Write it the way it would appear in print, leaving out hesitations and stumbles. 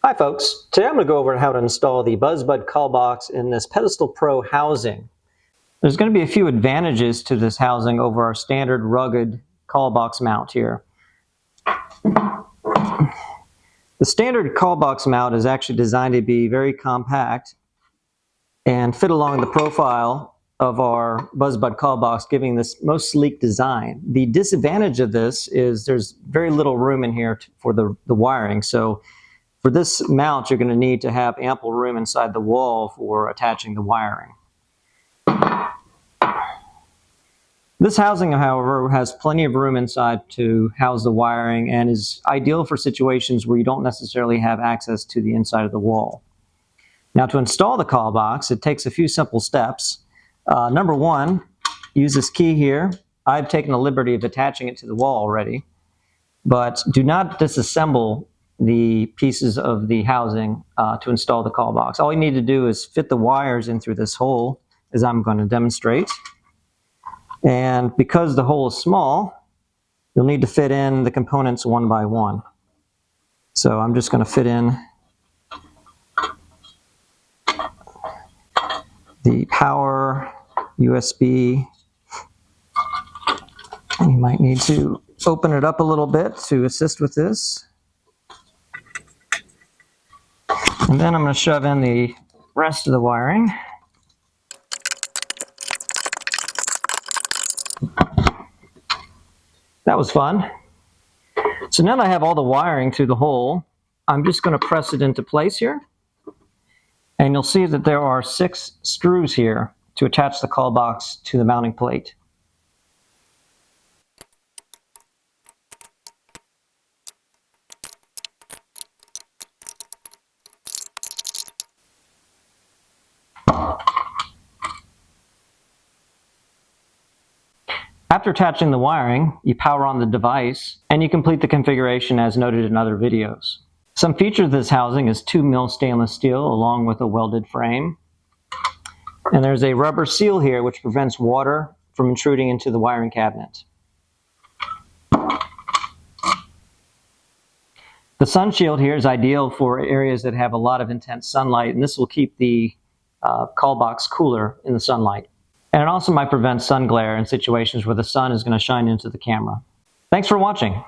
Hi folks, today I'm going to go over how to install the Buzzbud Callbox in this PedestalPro housing. There's going to be a few advantages to this housing over our standard rugged Callbox mount here. The standard Callbox mount is actually designed to be very compact and fit along the profile of our Buzzbud Callbox, giving this most sleek design. The disadvantage of this is there's very little room in here for the wiring. So for this mount, you're going to need to have ample room inside the wall for attaching the wiring. This housing, however, has plenty of room inside to house the wiring and is ideal for situations where you don't necessarily have access to the inside of the wall. Now, to install the Callbox, it takes a few simple steps. Number one, use this key here. I've taken the liberty of attaching it to the wall already, but do not disassemble the pieces of the housing to install the Callbox. All you need to do is fit the wires in through this hole, as I'm going to demonstrate. And because the hole is small, you'll need to fit in the components one by one. So I'm just going to fit in the power USB. And you might need to open it up a little bit to assist with this. And then I'm going to shove in the rest of the wiring. That was fun. So now that I have all the wiring through the hole, I'm just going to press it into place here. And you'll see that there are 6 screws here to attach the Callbox to the mounting plate. After attaching the wiring, you power on the device and you complete the configuration as noted in other videos. Some features of this housing is 2mm stainless steel along with a welded frame. And there's a rubber seal here which prevents water from intruding into the wiring cabinet. The sun shield here is ideal for areas that have a lot of intense sunlight, and this will keep the Callbox cooler in the sunlight. And it also might prevent sun glare in situations where the sun is going to shine into the camera. Thanks for watching.